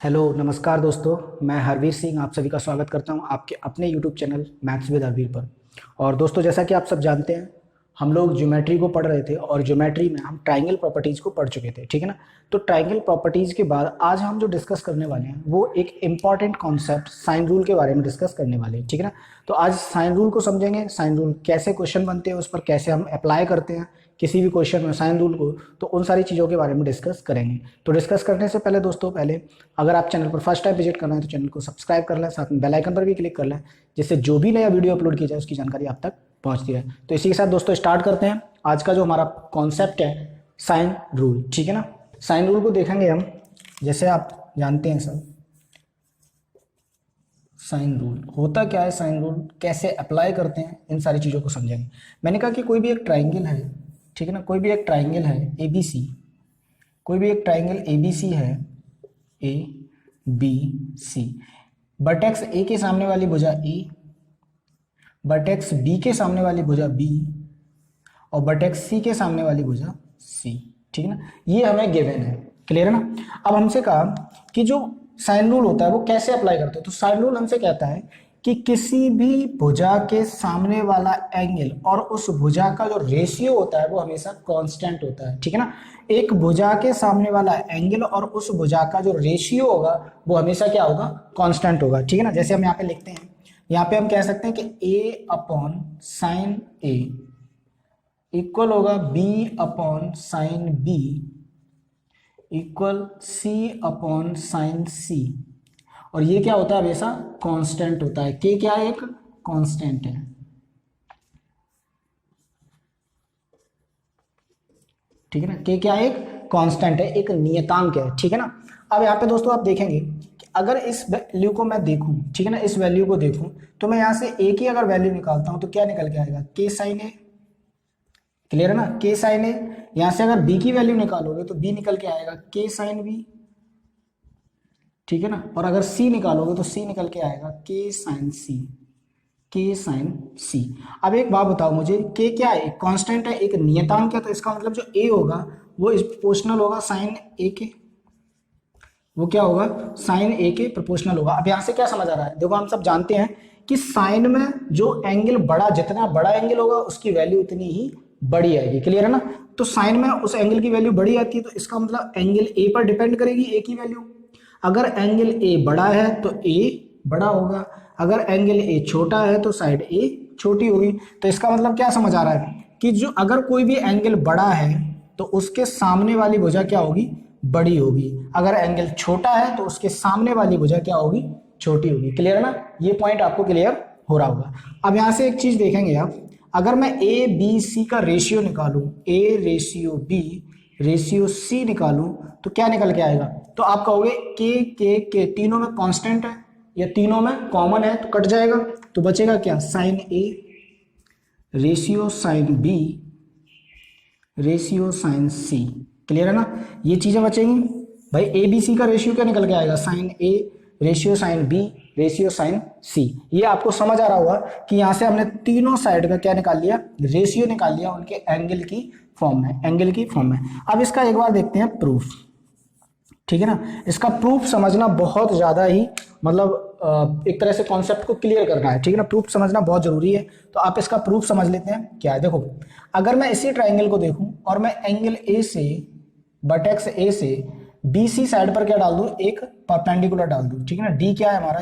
Hello नमस्कार दोस्तों। मैं हरवीर सिंह आप सभी का स्वागत करता हूं आपके अपने YouTube channel maths with Harveer पर। और दोस्तों, जैसा कि आप सब जानते हैं, हम लोग ज्योमेट्री को पढ़ रहे थे और ज्योमेट्री में हम ट्राइंगल प्रॉपर्टीज़ को पढ़ चुके थे, ठीक है ना। तो ट्राइंगल प्रॉपर्टीज़ के बाद आज हम जो डिस्कस करने वाले हैं वो एक इम्पॉर्टेंट कॉन्सेप्ट साइन रूल के बारे में डिस्कस करने वाले हैं, ठीक है ना। तो आज साइन रूल को समझेंगे, साइन रूल कैसे क्वेश्चन बनते हैं, उस पर कैसे हम अप्लाई करते हैं किसी भी क्वेश्चन में साइन रूल को, तो उन सारी चीज़ों के बारे में डिस्कस करेंगे। तो डिस्कस करने से पहले दोस्तों, अगर आप चैनल पर फर्स्ट टाइम विजिट कर रहे हैं तो चैनल को सब्सक्राइब कर लें, साथ में बेल आइकन पर भी क्लिक कर लें, जिससे जो भी नया वीडियो अपलोड किया जाए उसकी जानकारी आप तक पहुंचती है। तो इसी के साथ दोस्तों स्टार्ट करते हैं आज का जो हमारा कॉन्सेप्ट है, साइन रूल, ठीक है ना। साइन रूल को देखेंगे हम, जैसे आप जानते हैं सब, साइन रूल होता क्या है, साइन रूल कैसे अप्लाई करते हैं, इन सारी चीज़ों को समझेंगे। मैंने कहा कि कोई भी एक ट्राइंगल है, ठीक है ना, कोई भी एक ट्राइंगल है ए बी सी, कोई भी एक ट्राइंगल ए बी सी है, ए बी सी, वर्टेक्स ए के सामने वाली भुजा ए, वर्टेक्स बी के सामने वाली भुजा बी, और वर्टेक्स सी के सामने वाली भुजा सी, ठीक है ना। ये हमें गिवन है, क्लियर है ना। अब हमसे कहा कि जो साइन रूल होता है वो कैसे अप्लाई करते हैं, तो साइन रूल हमसे कहता है कि किसी भी भुजा के सामने वाला एंगल और उस भुजा का जो रेशियो होता है वो हमेशा कांस्टेंट होता है, ठीक है ना। एक भुजा के सामने वाला एंगल और उस भुजा का जो रेशियो होगा वो हमेशा क्या होगा, कांस्टेंट होगा, ठीक है ना। जैसे हम यहाँ पे लिखते हैं, यहाँ पे हम कह सकते हैं कि a upon sine a equal होगा b upon sine b equal c upon sine c, और ये क्या होता है, हमेशा कांस्टेंट होता है। के क्या है, एक कांस्टेंट है, ठीक है ना। के क्या है, एक कांस्टेंट है, एक नियतांक है, ठीक है ना। अब यहाँ पे दोस्तों आप देखेंगे कि अगर इस वैल्यू को मैं देखूं, ठीक है ना, इस वैल्यू को देखूं तो मैं यहाँ से ए की अगर वैल्यू निकालता हूं तो क्या निकल के आएगा, के साइन ए, क्लियर है ना, के साइन ए। यहाँ से अगर बी की वैल्यू निकालोगे तो बी निकल के आएगा के साइन बी, ठीक है ना। और अगर सी निकालोगे तो सी निकल के आएगा के साइन सी, के साइन सी। अब एक बात बताओ मुझे, के क्या है, एक कांस्टेंट है, एक नियतांक है, तो इसका मतलब जो ए होगा वो इस प्रोपोर्शनल होगा साइन ए के, वो क्या होगा, साइन ए के प्रोपोर्शनल होगा। अब यहाँ से क्या समझ आ रहा है, देखो हम सब जानते हैं कि साइन में जो एंगल बड़ा, जितना बड़ा एंगल होगा उसकी वैल्यू उतनी ही बड़ी आएगी, क्लियर है ना। तो साइन में उस एंगल की वैल्यू बड़ी आती है, तो इसका मतलब एंगल ए पर डिपेंड करेगी ए की वैल्यू। अगर एंगल ए बड़ा है तो ए बड़ा होगा, अगर एंगल ए छोटा है तो साइड ए छोटी होगी। तो इसका मतलब क्या समझ आ रहा है कि जो अगर कोई भी एंगल बड़ा है तो उसके सामने वाली भुजा क्या होगी, बड़ी होगी, अगर एंगल छोटा है तो उसके सामने वाली भुजा क्या होगी, छोटी होगी, क्लियर है ना। ये पॉइंट आपको क्लियर हो रहा होगा। अब यहां से एक चीज देखेंगे आप, अगर मैं ए बी सी का रेशियो निकालूं, A ratio B ratio C निकालूं तो क्या निकल के आएगा, तो आप कहोगे के तीनों में कांस्टेंट है या तीनों में कॉमन है, तो कट जाएगा, तो बचेगा क्या, साइन ए ratio sine B ratio sine C, clear है ना। ये चीजें बचेंगी भाई। ए बी सी का रेशियो क्या निकल के आएगा, साइन ए ratio sine B ratio sine c. ये आपको समझ आ रहा होगा कि यहां से हमने तीनों साइड का क्या निकाल लिया, रेशियो निकाल लिया उनके एंगल की फॉर्म में, एंगल की फॉर्म में। अब इसका एक बार देखते हैं प्रूफ, ठीक है ना। इसका प्रूफ समझना बहुत ज्यादा ही, मतलब एक तरह से कॉन्सेप्ट को क्लियर करना है, ठीक है ना। प्रूफ समझना बहुत जरूरी है, तो आप इसका प्रूफ समझ लेते हैं क्या है। देखो, अगर मैं इसी ट्राइंगल को देखूं और मैं एंगल ए से, वर्टेक्स ए से बी सी साइड पर क्या डाल दूं, एक परपेंडिकुलर डाल दूं, ठीक है ना। डी क्या है हमारा,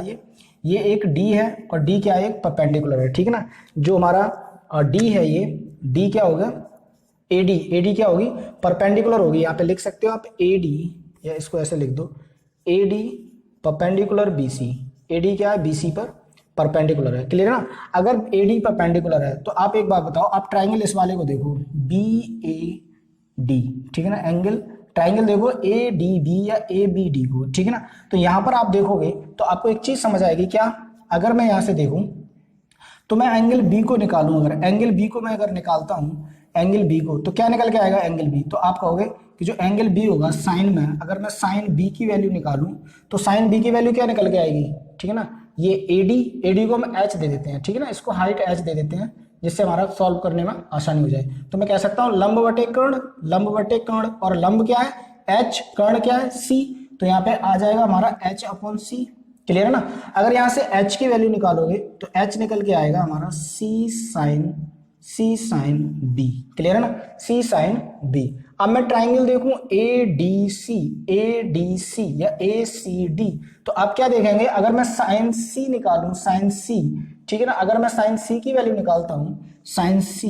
ये एक डी है और डी क्या है, एक परपेंडिकुलर है, ठीक है ना। जो हमारा डी है, ये डी क्या होगा, एडी, एडी क्या होगी, परपेंडिकुलर होगी। यहाँ पे लिख सकते हो आप एडी, या इसको ऐसे लिख दो, एडी परपेंडिकुलर बीसी, एडी क्या है, बीसी पर परपेंडिकुलर है, क्लियर है ना। अगर एडी परपेंडिकुलर है तो आप एक बात बताओ, आप ट्राइंगल इस वाले को देखो, बी ए डी, ठीक है ना, एंगल ट्राइंगल देखो ए डी बी या ए बी डी को, ठीक है ना। तो यहां पर आप देखोगे तो आपको एक चीज समझ आएगी, क्या, अगर मैं यहां से देखूं तो मैं एंगल बी को निकालूं, अगर एंगल बी को मैं अगर निकालता हूं, एंगल बी को, तो क्या निकल के आएगा, एंगल बी। तो आप कहोगे कि जो एंगल बी होगा साइन में, अगर मैं साइन बी की वैल्यू निकालूं तो साइन बी की वैल्यू क्या निकल के आएगी, ठीक है ना। ये एडी, एडी को हम एच दे देते हैं, ठीक है ना, इसको हाइट एच दे देते हैं, जिससे हमारा सॉल्व करने में आसानी हो जाए। तो मैं कह सकता हूं लंब बटे कर्ण, लंब बटे कर्ण, और लंब क्या है एच, कर्ण क्या है सी। तो यहाँ पे आ जाएगा हमारा h अपॉन सी। क्लियर है ना। अगर यहाँ से h की वैल्यू निकालोगे तो h निकल के आएगा हमारा c साइन b। क्लियर है ना, c साइन b। अब मैं ट्राइंगल देखूं ADC या ACD, तो आप क्या देखेंगे, अगर मैं साइन c निकालूं, साइन c, ठीक है ना, अगर मैं साइन c की वैल्यू निकालता हूं, साइन c,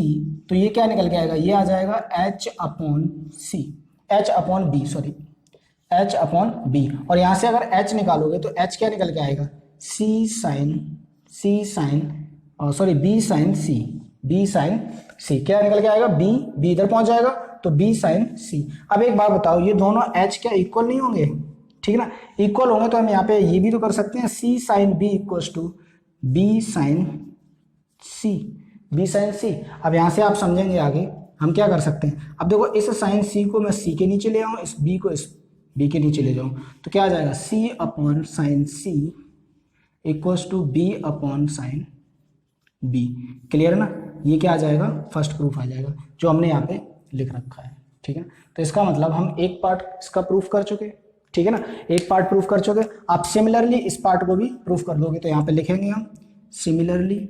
तो ये क्या निकल के आएगा, ये आ जाएगा h अपॉन b। और यहां से अगर h निकालोगे तो h क्या निकल के आएगा, b साइन c क्या निकल के आएगा, b इधर पहुंच जाएगा तो b साइन c। अब एक बात बताओ, ये दोनों h क्या इक्वल नहीं होंगे, ठीक है ना, इक्वल होंगे तो हम यहाँ पे ये भी तो कर सकते हैं, c sine b equals to b sine c। अब यहाँ से आप समझेंगे आगे हम क्या कर सकते हैं। अब देखो इस साइन c को मैं c के नीचे ले आऊँ, इस b को इस b के नीचे ले जाऊँ, तो क्या आ जाएगा, c upon sine c equals to b upon sine b। Clear है ना, ये क्या आ जाएगा, फर्स्ट प्रूफ आ जाएगा जो हमने यहाँ पे लिख रखा है, ठीक है। तो इसका मतलब हम एक पार्ट इसका प्रूफ कर चुके, ठीक है ना, एक पार्ट प्रूफ कर चुके। आप सिमिलरली इस पार्ट को भी प्रूफ कर दोगे, तो यहाँ पे लिखेंगे हम सिमिलरली,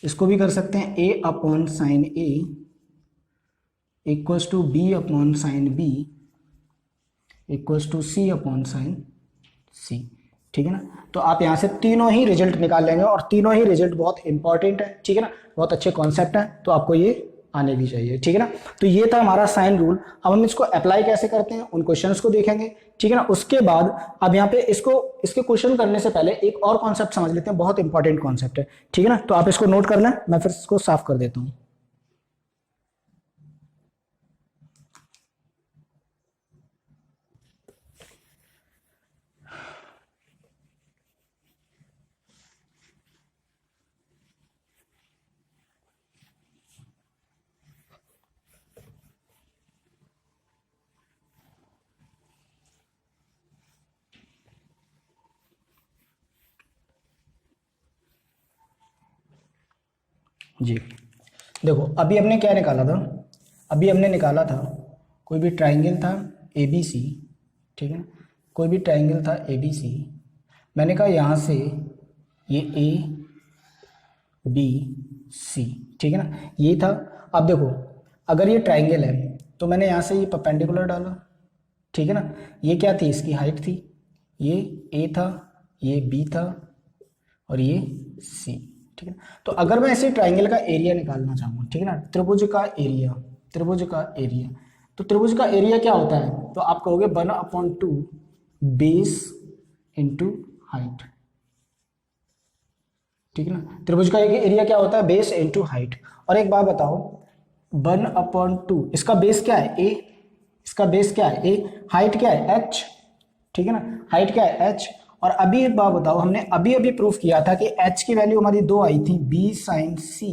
इसको भी कर सकते हैं, a upon sine a equals to b upon sine b equals to c upon sine c, ठीक है ना। तो आप यहाँ से तीनों ही रिजल्ट निकाल लेंगे और तीनों ही रिजल्ट बहुत इंपॉर्टेंट है, ठीक है ना, बहुत अच्छे कॉन्सेप्ट है, तो आपको ये आने भी चाहिए, ठीक है ना। तो ये था हमारा साइन रूल। अब हम इसको अप्लाई कैसे करते हैं उन क्वेश्चंस को देखेंगे, ठीक है ना। उसके बाद अब यहाँ पे इसके क्वेश्चन करने से पहले एक और कॉन्सेप्ट समझ लेते हैं, बहुत इंपॉर्टेंट कॉन्सेप्ट है, ठीक है ना। तो आप इसको नोट कर लें, मैं फिर इसको साफ कर देता हूँ। जी देखो, अभी हमने क्या निकाला था, अभी हमने निकाला था कोई भी ट्राइंगल था ABC, ठीक है ना, कोई भी ट्राइंगल था ABC। मैंने कहा यहाँ से ये ABC, ठीक है ना, ये था। अब देखो अगर ये ट्राइंगल है तो मैंने यहाँ से ये परपेंडिकुलर डाला, ठीक है ना, ये क्या थी, इसकी हाइट थी, ये A था, ये B था और ये C, ठीक है। तो अगर मैं ऐसे ट्राइंगल का एरिया निकालना चाहूँ, ठीक है ना, त्रिभुज का एरिया, तो त्रिभुज का एरिया क्या होता है, तो आप कहोगे 1/2 बेस इंटू हाइट, ठीक है ना। त्रिभुज का एरिया क्या होता है, बेस इंटू हाइट। और एक बात बताओ, 1/2 इसका बेस क्या है, a, इसका बेस क्या है a, हाइट क्या है h, ठीक है ना, हाइट क्या है h। और अभी एक बात बताओ, हमने अभी प्रूफ किया था कि h की वैल्यू हमारी दो आई थी, b साइन c,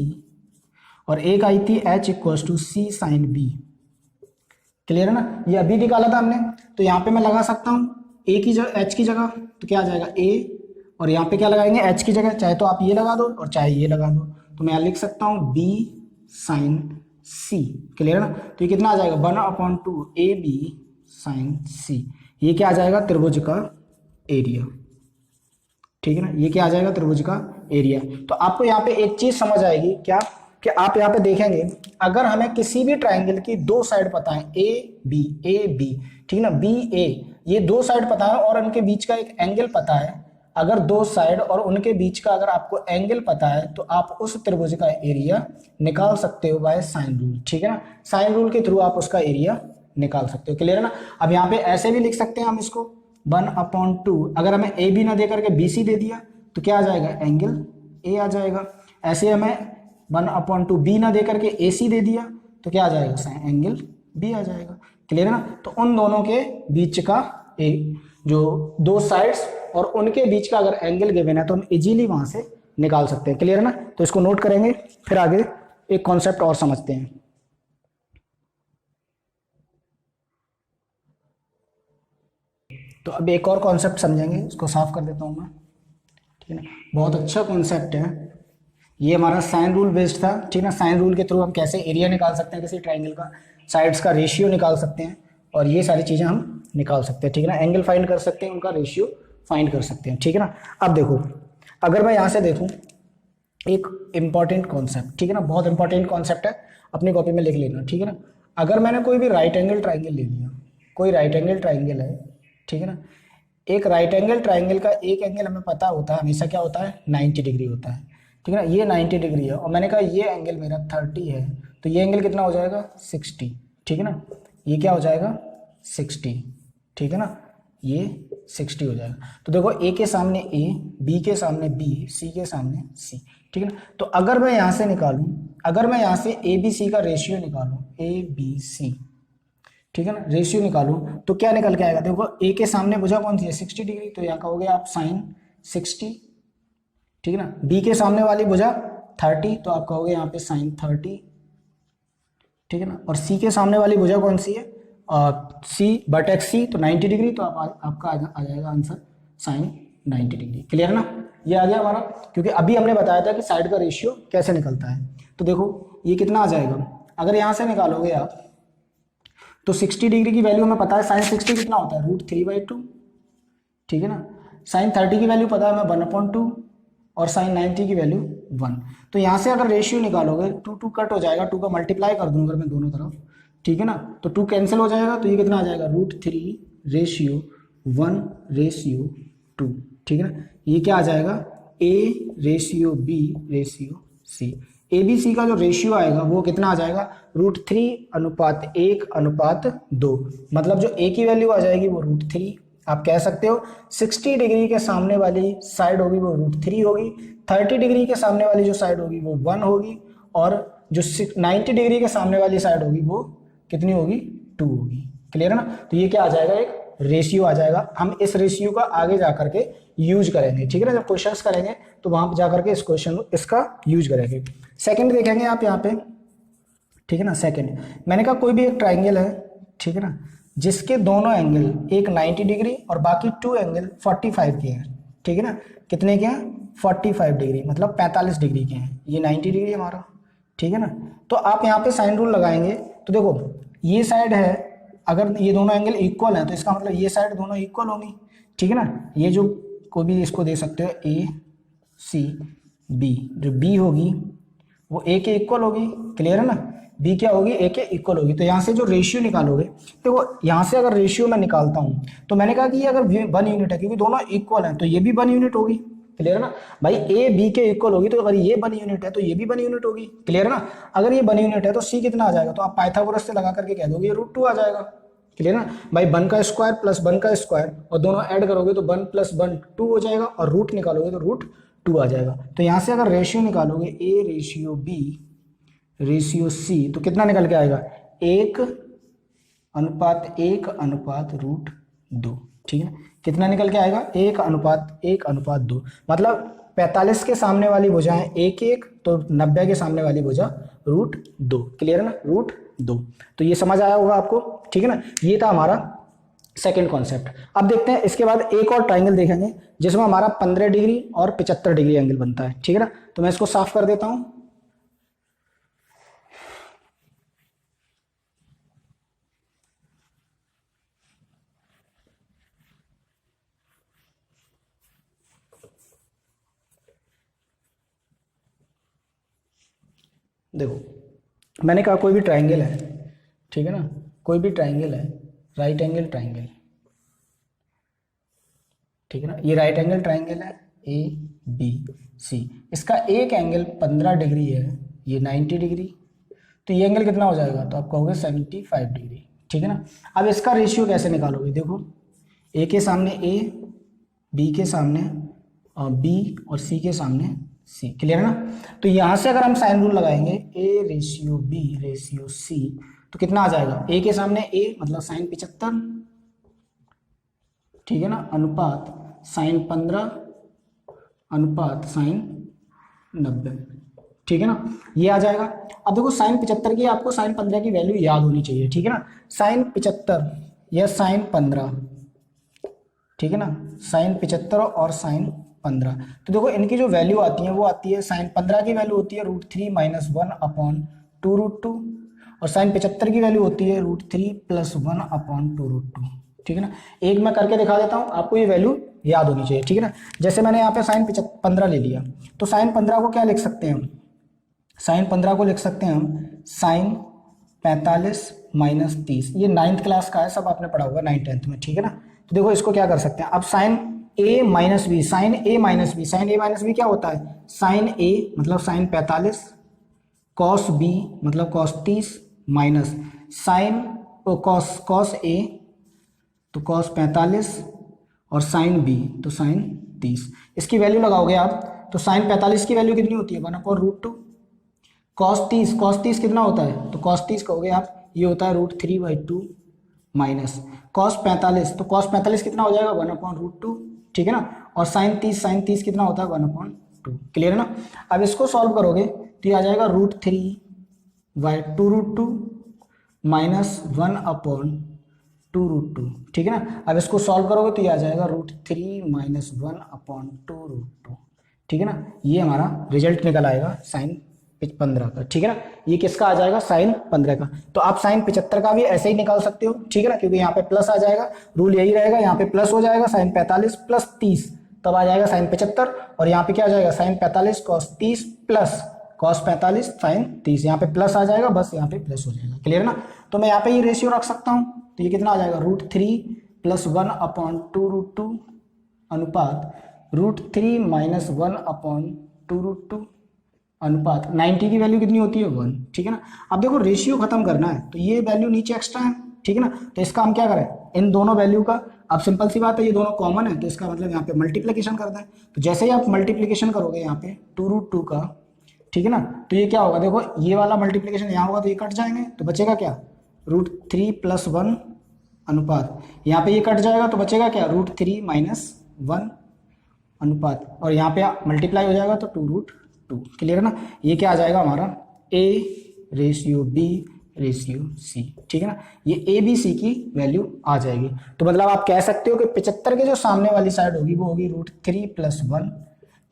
और एक आई थी h equals to c sine b। Clear है ना, ये अभी निकाला था हमने। तो यहाँ पे मैं लगा सकता हूँ a की जगह, h की जगह, तो क्या आ जाएगा a, और यहाँ पे क्या लगाएंगे h की जगह, चाहे तो आप ये लगा दो और चाहे ये लगा दो, तो मैं लिख सकता हूँ b साइन c। क्लियर है ना, तो ये कितना आ जाएगा, 1/2 ab साइन c। ये क्या आ जाएगा, त्रिभुज का एरिया, ठीक है ना, ये क्या आ जाएगा, त्रिभुज का एरिया। तो आपको यहाँ पे एक चीज समझ आएगी क्या, कि आप यहाँ पे देखेंगे अगर हमें किसी भी ट्राइंगल की दो साइड पता है, ए बी, ठीक है ना, बी ए, ये दो साइड पता है और उनके बीच का एक एंगल पता है, अगर दो साइड और उनके बीच का अगर आपको एंगल पता है तो आप उस त्रिभुज का एरिया निकाल सकते हो बाय साइन रूल, ठीक है ना, साइन रूल के थ्रू आप उसका एरिया निकाल सकते हो। क्लियर है ना। अब यहाँ पे ऐसे भी लिख सकते हैं हम इसको 1/2, अगर हमें ए बी ना दे करके बी सी दे दिया तो क्या आ जाएगा, एंगल ए आ जाएगा। ऐसे हमें 1/2 बी ना दे करके ए सी दे दिया तो क्या आ जाएगा, एंगल बी आ जाएगा। क्लियर है ना। तो उन दोनों के बीच का जो दो साइड्स और उनके बीच का अगर एंगल गिवन है तो हम इजीली वहां से निकाल सकते हैं। क्लियर है ना। तो इसको नोट करेंगे, फिर आगे एक कॉन्सेप्ट और समझते हैं। तो अब एक और कॉन्सेप्ट समझेंगे, इसको साफ कर देता हूं मैं, ठीक है ना। बहुत अच्छा कॉन्सेप्ट है ये, हमारा साइन रूल बेस्ड था, ठीक है ना। साइन रूल के थ्रू हम कैसे एरिया निकाल सकते हैं किसी ट्राइंगल का, साइड्स का रेशियो निकाल सकते हैं, और ये सारी चीजें हम निकाल सकते हैं, ठीक है ना, एंगल फाइंड कर सकते हैं, उनका रेशियो फाइंड कर सकते हैं, ठीक है ना। अब देखो अगर मैं यहाँ से देखूँ एक इंपॉर्टेंट कॉन्सेप्ट, ठीक है ना, बहुत इंपॉर्टेंट कॉन्सेप्ट है, अपनी कॉपी में लिख लेना, ठीक है ना। अगर मैंने कोई भी राइट एंगल ट्राइंगल ले लिया, कोई राइट एंगल ट्राइंगल है, ठीक है ना, एक राइट एंगल ट्राइंगल का एक एंगल हमें पता होता है हमेशा क्या होता है, 90 डिग्री होता है, ठीक है ना, ये 90 डिग्री है और मैंने कहा ये एंगल मेरा 30 है, तो ये एंगल कितना हो जाएगा 60, ठीक है ना, ये क्या हो जाएगा 60, ठीक है ना, ये 60 हो जाएगा। तो देखो ए के सामने ए, बी के सामने बी, सी के सामने सी, ठीक है ना। तो अगर मैं यहाँ से निकालूं, अगर मैं यहाँ से ए बी सी का रेशियो निकालूं, ए बी सी, ठीक है ना, रेशियो निकालूं तो क्या निकल के आएगा, देखो ए के सामने भुजा कौन सी है 60 डिग्री, तो यहाँ कहोगे आप साइन 60, ठीक है ना। बी के सामने वाली भुजा 30, तो आप कहोगे यहाँ पे साइन 30, ठीक है ना। और सी के सामने वाली भुजा कौन सी है, सी बट एक्स सी, तो 90 डिग्री, तो आपका आ जाएगा आंसर साइन 90 डिग्री। क्लियर है ना, ये आ गया हमारा, क्योंकि अभी हमने बताया था कि साइड का रेशियो कैसे निकलता है। तो देखो ये कितना आ जाएगा, अगर यहाँ से निकालोगे आप तो 60 डिग्री की वैल्यू हमें पता है, साइन 60 कितना होता है √3/2, ठीक है ना। साइन 30 की वैल्यू पता है हमें 1/2 और साइन 90 की वैल्यू 1। तो यहाँ से अगर रेशियो निकालोगे 2 कट हो जाएगा, 2 का मल्टीप्लाई कर दूंगा मैं दोनों तरफ, ठीक है ना, तो 2 कैंसिल हो जाएगा, तो ये कितना आ जाएगा √3/1/2, ठीक है ना। ये क्या आ जाएगा A/B/C, ए बी सी का जो रेशियो आएगा वो कितना आ जाएगा √3:1:2, मतलब जो ए की वैल्यू आ जाएगी वो √3, आप कह सकते हो 60 डिग्री के सामने वाली साइड होगी वो √3 होगी, 30 डिग्री के सामने वाली जो साइड होगी वो 1 होगी, और जो 90 डिग्री के सामने वाली साइड होगी वो कितनी होगी 2 होगी। क्लियर है ना, तो ये क्या आ जाएगा एक रेशियो आ जाएगा। हम इस रेशियो का आगे जाकर के यूज करेंगे, ठीक है ना, जब क्वेश्चंस करेंगे तो वहां पर जाकर के इस क्वेश्चन इसका यूज करेंगे। सेकंड देखेंगे आप यहाँ पे, ठीक है ना, सेकंड मैंने कहा कोई भी एक ट्राइंगल है, ठीक है ना, जिसके दोनों एंगल एक 90 डिग्री और बाकी 2 एंगल 45 के हैं, ठीक है ना, कितने के हैं 45 डिग्री, मतलब 45 डिग्री के हैं, ये 90 डिग्री हमारा, ठीक है ना। तो आप यहाँ पे साइन रूल लगाएंगे, तो देखो ये साइड है, अगर ये दोनों एंगल इक्वल हैं तो इसका मतलब ये साइड दोनों इक्वल होंगी, ठीक है ना। ये जो कोई भी इसको दे सकते हो ए सी बी, जो बी होगी वो ए के इक्वल होगी, क्लियर है ना, बी क्या होगी ए के इक्वल होगी। तो यहाँ से जो रेशियो निकालोगे, तो यहाँ से अगर रेशियो मैं निकालता हूँ तो मैंने कहा कि ये अगर 1 यूनिट है, क्योंकि दोनों इक्वल हैं तो ये भी 1 यूनिट होगी, क्लियर है ना भाई, ए बी के इक्वल होगी, तो अगर ये 1 यूनिट है तो ये भी 1 यूनिट होगी, क्लियर है ना। अगर ये 1 यूनिट है तो सी कितना आ जाएगा, तो आप पाइथागोरस से लगा करके कह दोगे ये √2 आ जाएगा, क्लियर ना भाई, 1 का स्क्वायर प्लस 1 का स्क्वायर और दोनों ऐड करोगे तो 1 + 1 2 हो जाएगा, और रूट निकालोगे तो √2 आ जाएगा। तो यहाँ से अगर रेशियो निकालोगे A/B/C, तो कितना निकल के आएगा 1:1:√2, ठीक है, कितना निकल के आएगा 1:1:2, मतलब 45 के सामने वाली भुजाएं 1:1, तो 90 के सामने वाली भुजा √2, क्लियर है ना, √2। तो ये समझ आया होगा आपको, ठीक है ना, ये था हमारा सेकंड कॉन्सेप्ट। अब देखते हैं इसके बाद एक और ट्राइंगल देखेंगे जिसमें हमारा 15 डिग्री और 75 डिग्री एंगल बनता है, ठीक है ना। तो मैं इसको साफ कर देता हूं। देखो मैंने कहा कोई भी ट्राइंगल है, ठीक है ना, कोई भी ट्राइंगल है, राइट एंगल ट्राइंगल, ठीक है ना, ये राइट एंगल ट्राइंगल है ABC, इसका एक एंगल 15 डिग्री है, ये 90 डिग्री, तो ये एंगल कितना हो जाएगा, तो आप कहोगे 75 डिग्री, ठीक है ना। अब इसका रेशियो कैसे निकालोगे, देखो ए के सामने ए, बी के सामने बी और सी के सामने सी, क्लियर है ना। तो यहां से अगर हम साइन रूल लगाएंगे A/B/C, तो कितना आ जाएगा, ए के सामने ए मतलब साइन 75, ठीक है ना, अनुपात साइन 15 अनुपात साइन 90, ठीक है ना, ये आ जाएगा। अब देखो साइन 75 की आपको साइन 15 की वैल्यू याद होनी चाहिए, ठीक है ना, साइन 75 या साइन 15, ठीक है ना, साइन 75 और साइन 15, तो देखो इनकी जो वैल्यू आती है वो आती है, साइन 15 की वैल्यू होती है √3 - 1/2√2, और साइन 75 की वैल्यू होती है √3 + 1/2√2, ठीक है ना। एक मैं करके दिखा देता हूँ, आपको ये वैल्यू याद होनी चाहिए, ठीक है ना। जैसे मैंने यहाँ पे साइन 15 ले लिया, तो साइन 15 को क्या लिख सकते हैं हम, साइन 15 को लिख सकते हैं हम साइन 45 माइनस 30। ये 9th क्लास का है, सब आपने पढ़ा होगा 9th 10th में, ठीक है ना। तो देखो इसको क्या कर सकते हैं, अब साइन ए माइनस बी, साइन ए माइनस बी, साइन ए माइनस बी क्या होता है, साइन ए मतलब साइन 45, कॉस बी मतलब cos 30 minus sine cos A तो कॉस 45 और साइन बी तो साइन 30। इसकी वैल्यू लगाओगे आप तो साइन 45 की वैल्यू कितनी होती है 1/√2, कॉस 30 कितना होता है, तो कॉस 30 कहोगे आप ये होता है √3/2 माइनस कॉस 45, तो कॉस 45 कितना हो जाएगा 1/√2, ठीक है ना। और साइन 30 कितना होता है 1/2, क्लियर है ना। अब इसको सॉल्व करोगे तो ये आ जाएगा √3/2√2 माइनस 1/2√2, ठीक है ना। अब इसको सॉल्व करोगे तो ये आ जाएगा √3 माइनस 1/2√2, ठीक है ना। ये हमारा रिजल्ट निकल आएगा साइन 15 का, ठीक है ना। ये किसका आ जाएगा साइन 15 का। तो आप साइन 75 का भी ऐसे ही निकाल सकते हो, ठीक है ना, क्योंकि यहाँ पे प्लस आ जाएगा, रूल यही रहेगा, यहाँ पे प्लस हो जाएगा साइन 45 प्लस 30 तब आ जाएगा साइन 75, और यहाँ पे क्या आ जाएगा sine 45 cos 30 plus cos 45 sine 30, यहाँ पे प्लस आ जाएगा, बस यहाँ पे प्लस हो जाएगा, क्लियर है ना। तो मैं यहाँ पे ये रेशियो रख सकता हूँ, तो ये कितना आ जाएगा √3 प्लस 1/2√2 अनुपात √3 माइनस 1/2√2 अनुपात 90 की वैल्यू कितनी होती है 1, ठीक है ना। अब देखो रेशियो खत्म करना है तो ये वैल्यू नीचे एक्स्ट्रा है, ठीक है ना। तो इसका हम क्या करें, इन दोनों वैल्यू का, अब सिंपल सी बात है ये दोनों कॉमन है, तो इसका मतलब यहाँ पे मल्टीप्लिकेशन करना है। तो जैसे ही आप मल्टीप्लिकेशन करोगे यहाँ पे 2√2 का, ठीक है ना, तो ये क्या होगा, देखो ये वाला मल्टीप्लिकेशन यहाँ होगा तो ये कट जाएंगे, तो बचेगा क्या √3 + 1 अनुपात, यहाँ पे ये कट जाएगा तो बचेगा क्या √3 - 1 अनुपात, और यहाँ पे मल्टीप्लाई हो जाएगा तो 2√2, क्लियर है ना। ये क्या आ जाएगा हमारा A/B/C, ठीक है ना। ये ABC की वैल्यू आ जाएगी। तो मतलब आप कह सकते हो कि 75 के जो सामने वाली साइड होगी वो होगी √3 + 1,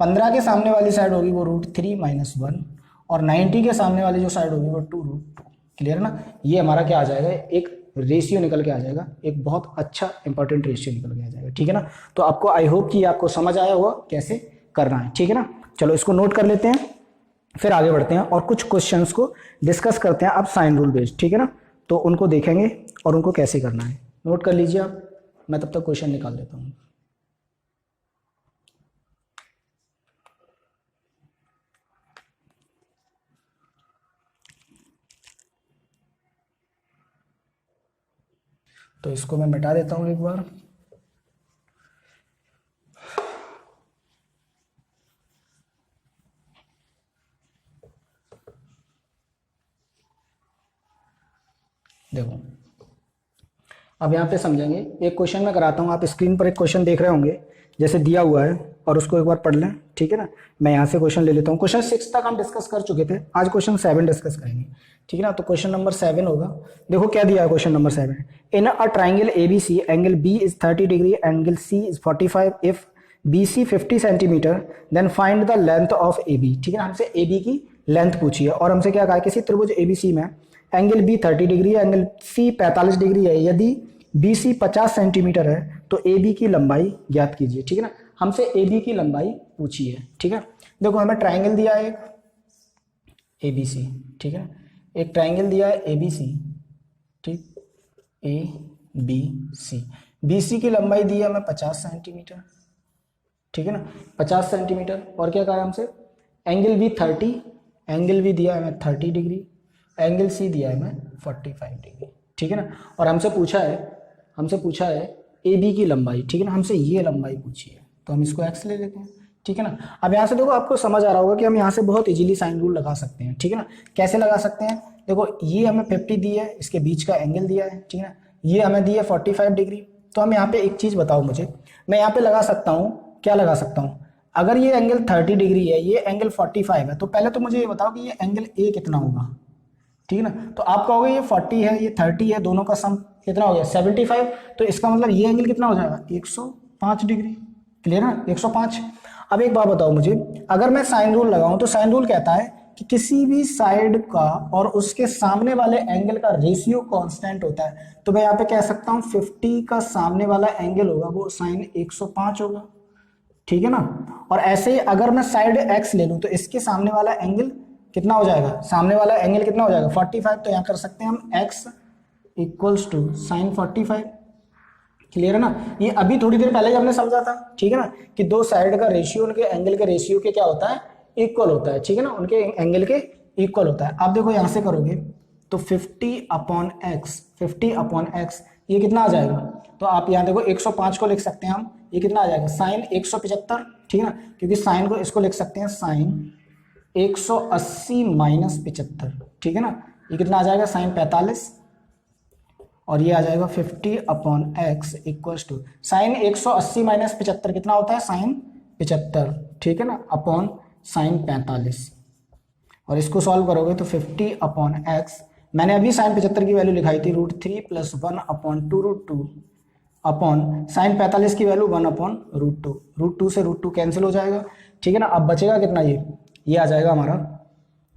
15 के सामने वाली साइड होगी वो √3 - 1, और 90 के सामने वाली जो साइड होगी वो 2√2, क्लियर है ना। ये हमारा क्या आ जाएगा, एक रेशियो निकल के आ जाएगा, एक बहुत अच्छा इंपॉर्टेंट रेशियो निकल के आ जाएगा, ठीक है ना। तो आपको आई होप कि आपको समझ आया होगा कैसे करना है, ठीक है ना। चलो इसको नोट कर लेते हैं, फिर आगे बढ़ते हैं और कुछ क्वेश्चंस को डिस्कस करते हैं अब साइन रूल बेस्ड, ठीक है ना। तो उनको देखेंगे और उनको कैसे करना है, नोट कर लीजिए आप, मैं तब तक क्वेश्चन निकाल देता हूँ। तो इसको मैं मिटा देता हूँ एक बार। देखो अब यहाँ पे समझेंगे, एक क्वेश्चन मैं कराता हूँ, आप स्क्रीन पर एक क्वेश्चन देख रहे होंगे जैसे दिया हुआ है, और उसको एक बार पढ़ लें, ठीक है ना। मैं यहाँ से क्वेश्चन ले लेता हूँ, क्वेश्चन 6 तक हम डिस्कस कर चुके थे, आज क्वेश्चन 7 डिस्कस करेंगे, ठीक है ना। तो क्वेश्चन नंबर 7 होगा, देखो क्या दिया है question number 7, in a triangle ABC angle B is 30 डिग्री, angle C is 45, if BC 50 centimetre then find the length of AB, ठीक है ना। हमसे AB की लेंथ पूछी है, और हमसे क्या कहा है, किसी त्रिभुज ABC में एंगल B 30 डिग्री है, एंगल C 45 डिग्री है, यदि BC 50 सेंटीमीटर है तो AB की लंबाई ज्ञात कीजिए, ठीक है ना। हमसे AB की लंबाई पूछी है, ठीक है। देखो हमें ट्राइंगल दिया है एक ABC, ठीक है, एक ट्राइंगल दिया है ABC, ठीक, ABC, BC की लंबाई दी है हमें 50 सेंटीमीटर, ठीक है ना, 50 सेंटीमीटर, और क्या कहा है हमसे, एंगल B 30, एंगल B दिया है हमें 30 डिग्री, एंगल C दिया है हमें 45 डिग्री, ठीक है ना। और हमसे पूछा है AB की लंबाई, ठीक है ना, हमसे ये लंबाई पूछी है, तो हम इसको x ले लेते हैं, ठीक है ना। अब यहाँ से देखो आपको समझ आ रहा होगा कि हम यहाँ से बहुत इजीली साइन रूल लगा सकते हैं, ठीक है ना। कैसे लगा सकते हैं, देखो ये हमें 50 दी है, इसके बीच का एंगल दिया है, ठीक है ना, ये हमें दी है 45 डिग्री। तो हम यहाँ पे एक चीज़ बताओ मुझे, मैं यहाँ पे लगा सकता हूँ, क्या लगा सकता हूँ, अगर ये एंगल 30 डिग्री है, ये एंगल 45 है, तो पहले तो मुझे ये बताओ कि ये एंगल A कितना होगा, ठीक है ना। तो आप कहोगे ये 40 है, ये 30 है, दोनों का सम कितना हो गया 75, तो इसका मतलब ये एंगल कितना हो जाएगा 105 डिग्री, क्लियर ना, 105। अब एक बात बताओ मुझे, अगर मैं साइन रूल लगाऊं तो साइन रूल कहता है कि किसी भी साइड का और उसके सामने वाले एंगल का रेशियो कांस्टेंट होता है, तो मैं यहाँ पे कह सकता हूँ 50 का सामने वाला एंगल होगा वो साइन 105 होगा, ठीक है ना। और ऐसे ही अगर मैं साइड x ले लूँ तो इसके सामने वाला एंगल कितना हो जाएगा, सामने वाला एंगल कितना हो जाएगा 45, तो यहाँ कर सकते हैं हम x equals to sine 45। Clear है ना, ये अभी थोड़ी देर पहले ही हमने समझा था, ठीक है ना, कि दो साइड का रेशियो उनके एंगल के रेशियो के क्या होता है, इक्वल होता है, ठीक है ना, उनके एंगल के इक्वल होता है। आप देखो यहां से करोगे तो 50/x ये कितना आ जाएगा, तो आप यहाँ देखो 105 को लिख सकते हैं हम, ये कितना आ जाएगा साइन 175, ठीक है ना, क्योंकि साइन को इसको लिख सकते हैं साइन 180 माइनस 75, ठीक है ना, ये कितना आ जाएगा साइन 45, और ये आ जाएगा 50/x equals to sign 180 minus 75 कितना होता है साइन 75, ठीक है ना, अपॉन साइन 45, और इसको सॉल्व करोगे तो 50/x मैंने अभी साइन 75 की वैल्यू लिखाई थी √3 + 1/2√2 अपॉन साइन 45 की वैल्यू 1/√2, √2 से √2 कैंसिल हो जाएगा, ठीक है ना। अब बचेगा कितना, ये आ जाएगा हमारा,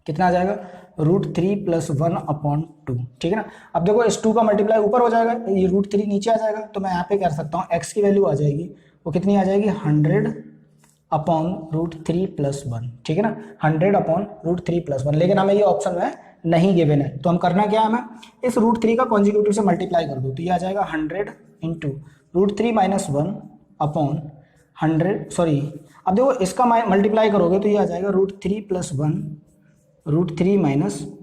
कितना आ जाएगा √3 + 1/2, ठीक है ना। अब देखो इस 2 का मल्टीप्लाई ऊपर हो जाएगा, ये √3 नीचे आ जाएगा, तो मैं यहाँ पे कर सकता हूँ x की वैल्यू आ जाएगी वो कितनी आ जाएगी 100/√3 + 1, ठीक है ना, 100/√3 + 1, लेकिन हमें ये ऑप्शन में नहीं गिवन है, तो हम करना क्या है, हमें इस √3 का कॉन्जिक्यूटिव से मल्टीप्लाई कर दो, तो ये आ जाएगा 100 × √3 - 1/100, सॉरी अब देखो इसका मल्टीप्लाई करोगे तो ये आ जाएगा √3 + 1 √3 -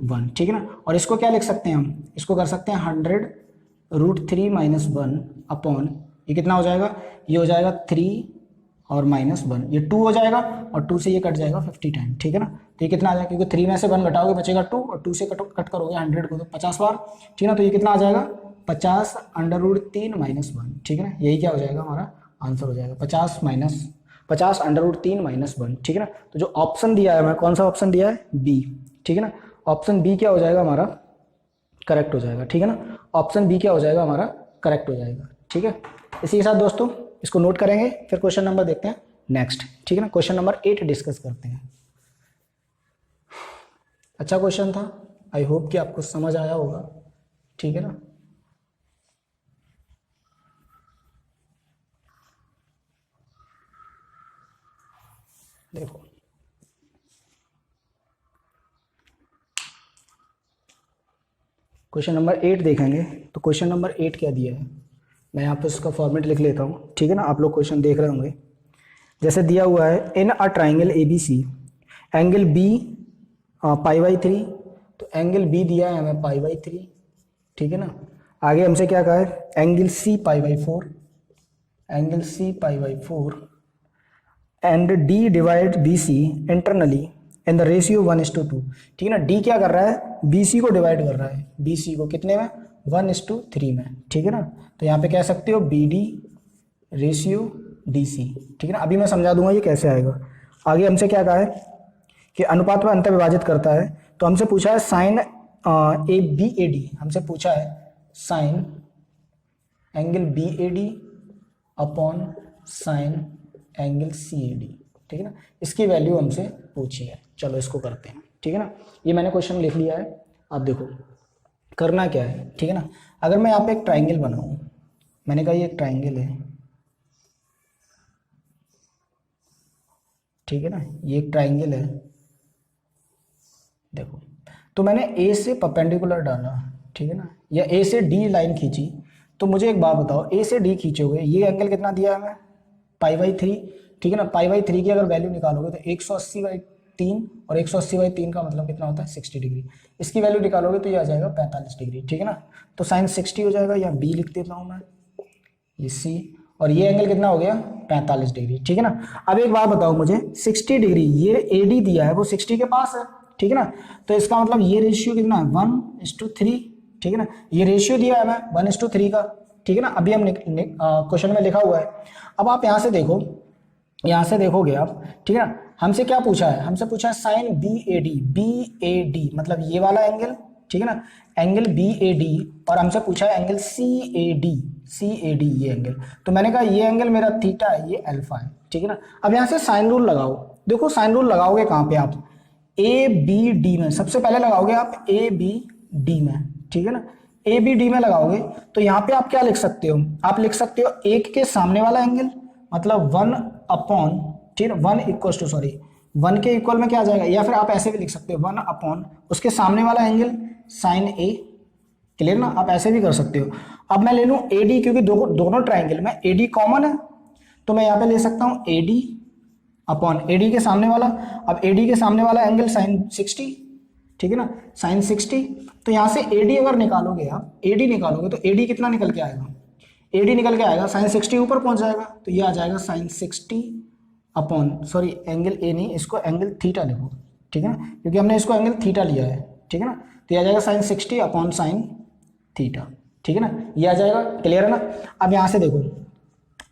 1, ठीक है ना, और इसको क्या लिख सकते हैं हम, इसको कर सकते हैं 100 √3 - 1 अपॉन ये कितना हो जाएगा, ये हो जाएगा 3 और -1, ये 2 हो जाएगा, और 2 से ये कट जाएगा 50 टाइम, ठीक है ना, तो ये कितना आ जाएगा, क्योंकि 3 में से 1 घटाओगे बचेगा 2, और 2 से कट करोगे 100 को तो 50 बार, ठीक है ना, तो ये कितना आ जाएगा 50 √3 - 1, ठीक है ना, यही क्या हो जाएगा हमारा आंसर हो जाएगा 50 √3 - 1, ठीक है ना। तो जो ऑप्शन दिया है, मैं कौन सा ऑप्शन दिया है, बी, ठीक है ना, ऑप्शन बी क्या हो जाएगा हमारा करेक्ट हो जाएगा, ठीक है ना, ऑप्शन बी क्या हो जाएगा हमारा करेक्ट हो जाएगा, ठीक है। इसी के साथ दोस्तों इसको नोट करेंगे, फिर क्वेश्चन नंबर देखते हैं नेक्स्ट, ठीक है ना, क्वेश्चन नंबर 8 डिस्कस करते हैं। अच्छा क्वेश्चन था, आई होप कि आपको समझ आया होगा, ठीक है ना। देखो क्वेश्चन नंबर 8 देखेंगे, तो क्वेश्चन नंबर 8 क्या दिया है, मैं यहाँ पे उसका फॉर्मेट लिख लेता हूँ, ठीक है ना, आप लोग क्वेश्चन देख रहे होंगे। जैसे दिया हुआ है in a triangle ABC angle B π/3, तो एंगल B दिया है हमें π/3, ठीक है ना। आगे हमसे क्या कहा है, angle C π/4, angle C π/4 and D divide BC internally in the ratio 1:2, ठीक है ना। D क्या कर रहा है, BC को डिवाइड कर रहा है, BC को कितने में 1:3 में, ठीक है ना। तो यहाँ पे कह सकते हो BD रेशियो DC, ठीक है ना। अभी मैं समझा दूंगा ये कैसे आएगा। आगे हमसे क्या कहा है कि अनुपात में अंतर विभाजित करता है, तो हमसे पूछा है साइन BAD, हमसे पूछा है sign angle BAD upon sine angle CAD, ठीक है ना, इसकी वैल्यू हमसे पूछी है। चलो इसको करते हैं, ठीक है ना। ये मैंने क्वेश्चन लिख लिया है, आप देखो करना क्या है, ठीक है ना। अगर मैं यहाँ पे एक ट्राइंगल बनाऊं, मैंने कहा ये एक ट्राइंगल है, ठीक है ना, ये एक ट्राइंगल है, देखो तो मैंने A से परपेंडिकुलर डाला, ठीक है ना, या A से D लाइन खींची, तो मुझे एक बात बताओ, A से D खींचोगे, ये एंगल कितना दिया है हमें π/3, ठीक है ना, π/3 की अगर वैल्यू निकालोगे तो 180/3, और 180/3 का मतलब कितना होता है 60 डिग्री, इसकी वैल्यू निकालोगे तो ये आ जाएगा 45 डिग्री, ठीक है ना। तो साइन 60 हो जाएगा, या B लिख देता हूँ मैं, ये C, और ये एंगल कितना हो गया 45 डिग्री, ठीक है ना। अब एक बात बताओ मुझे, 60 डिग्री ये AD दिया है वो 60 के पास है, ठीक है ना, तो इसका मतलब ये रेशियो कितना है 1:3, ठीक है ना, ये रेशियो दिया है हमें 1:3 का, ठीक है ना। अभी हम क्वेश्चन में लिखा हुआ है। अब आप यहाँ से देखो, यहाँ से देखोगे आप, ठीक है ना, हमसे क्या पूछा है, हमसे पूछा है साइन BAD मतलब ये वाला एंगल, ठीक है ना, एंगल BAD, और हमसे पूछा है एंगल CAD ये एंगल, तो मैंने कहा ये एंगल मेरा थीटा है, ये अल्फा है, ठीक है ना। अब यहाँ से साइन रूल लगाओ, देखो साइन रूल लगाओगे कहाँ पे आप, ए बी डी में सबसे पहले लगाओगे आप ए बी डी में, ठीक है ना, ए बी डी में लगाओगे तो यहाँ पे आप क्या लिख सकते हो, आप लिख सकते हो एक के सामने वाला एंगल मतलब 1 अपॉन, ठीक है, 1 इक्वल टू, सॉरी 1 के इक्वल में क्या आ जाएगा, या फिर आप ऐसे भी लिख सकते हो 1 अपॉन उसके सामने वाला एंगल साइन ए, क्लियर ना, आप ऐसे भी कर सकते हो। अब मैं ले लूँ ए डी, क्योंकि दोनों ट्राइंगल में ए डी कॉमन है तो मैं यहाँ पे ले सकता हूँ ए डी अपॉन ए डी के सामने वाला, अब ए डी के सामने वाला एंगल साइन 60, ठीक है ना, साइन 60, तो यहाँ से ए डी अगर निकालोगे आप, ए डी निकालोगे तो ए डी कितना निकल के आएगा, ए डी निकल के आएगा साइन 60 ऊपर पहुंच जाएगा तो ये आ जाएगा sine 60 upon, sorry angle A नहीं, इसको एंगल थीटा लिखो, ठीक है ना, क्योंकि हमने इसको एंगल थीटा लिया है, ठीक है ना, तो ये आ जाएगा साइन 60 अपॉन साइन थीटा, ठीक है ना, ये आ जाएगा, क्लियर है ना। अब यहाँ से देखो,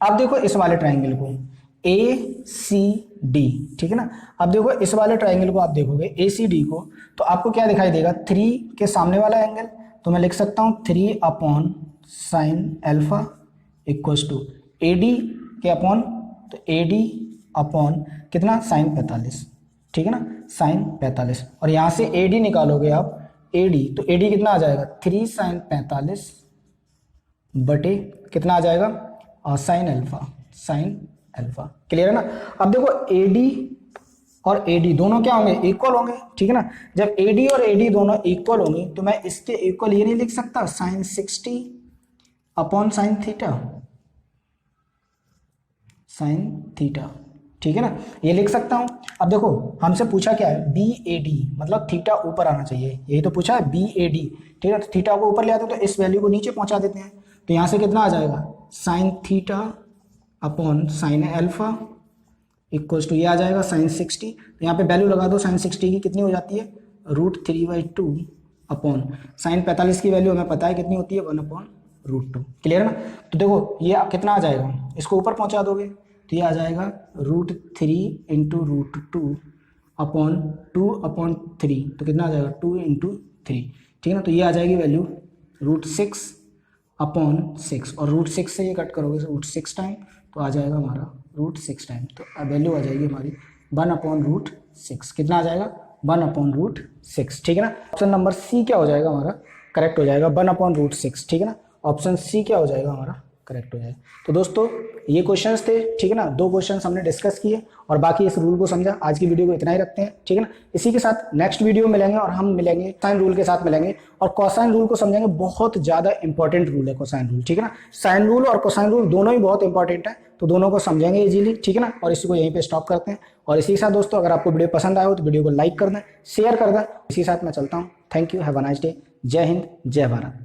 अब देखो इस वाले ट्राइंगल को ए सी डी, ठीक है ना, अब देखो इस वाले ट्राइंगल को आप देखोगे ए सी डी को तो आपको क्या दिखाई देगा, 3 के सामने वाला एंगल, तो मैं लिख सकता हूँ 3 upon sine alpha equals to A D के अपॉन, तो ए डी अपॉन कितना साइन 45, ठीक है ना, साइन 45, और यहाँ से ए डी निकालोगे आप ए डी, तो ए डी कितना आ जाएगा 3 साइन 45 बटे कितना आ जाएगा sine alpha, sine alpha, clear है ना। अब देखो ए डी और ए डी दोनों क्या होंगे, इक्वल होंगे, ठीक है ना, जब ए डी और ए डी दोनों इक्वल होंगे तो मैं इसके इक्वल ये नहीं लिख सकता sine 60 upon sine theta, sine theta, ठीक है ना, ये लिख सकता हूं। अब देखो हमसे पूछा क्या है, बी ए डी मतलब थीटा ऊपर आना चाहिए, यही तो पूछा है बी ए डी, ठीक है, तो थीटा को ऊपर ले आते हैं तो इस वैल्यू को नीचे पहुंचा देते हैं, तो यहां से कितना आ जाएगा sine theta upon sine alpha equals to ये आ जाएगा साइन 60, तो यहाँ पे वैल्यू लगा दो साइन 60 की कितनी हो जाती है √3/2 अपॉन साइन 45 की वैल्यू हमें पता है कितनी होती है 1/√2, क्लियर है ना। तो देखो ये कितना आ जाएगा, इसको ऊपर पहुंचा दोगे तो ये आ जाएगा √3 × √2 अपॉन 2/3, तो कितना आ जाएगा 2 × 3, ठीक है ना, तो ये आ जाएगी वैल्यू √6 अपॉन 6, और √6 से ये कट करोगे √6 टाइम तो आ जाएगा हमारा √6 टाइम, तो वैल्यू आ जाएगी हमारी 1/√6, कितना आ जाएगा 1/√6, ठीक है ना। ऑप्शन नंबर सी क्या हो जाएगा हमारा, करेक्ट हो जाएगा 1/√6, ठीक है ना, ऑप्शन सी क्या हो जाएगा हमारा, करेक्ट हो जाएगा। तो दोस्तों ये क्वेश्चंस थे, ठीक है ना, 2 क्वेश्चंस हमने डिस्कस किए और बाकी इस रूल को समझा। आज की वीडियो को इतना ही रखते हैं, ठीक है ना, इसी के साथ नेक्स्ट वीडियो मिलेंगे और हम मिलेंगे साइन रूल के साथ मिलेंगे और कोसाइन रूल को समझेंगे, बहुत ज्यादा इंपॉर्टेंट रूल है कोसाइन रूल, ठीक है ना, साइन रूल और कोसाइन रूल दोनों ही बहुत इंपॉर्टेंट है, तो दोनों को समझेंगे इजीली, ठीक है ना, और इसी को यहीं पे स्टॉप करते हैं। और इसी के साथ दोस्तों अगर आपको वीडियो पसंद आया हो तो वीडियो को लाइक कर दें, शेयर कर दें, इसी के साथ मैं चलता हूँ, thank you, have a nice day, जय हिंद, जय भारत।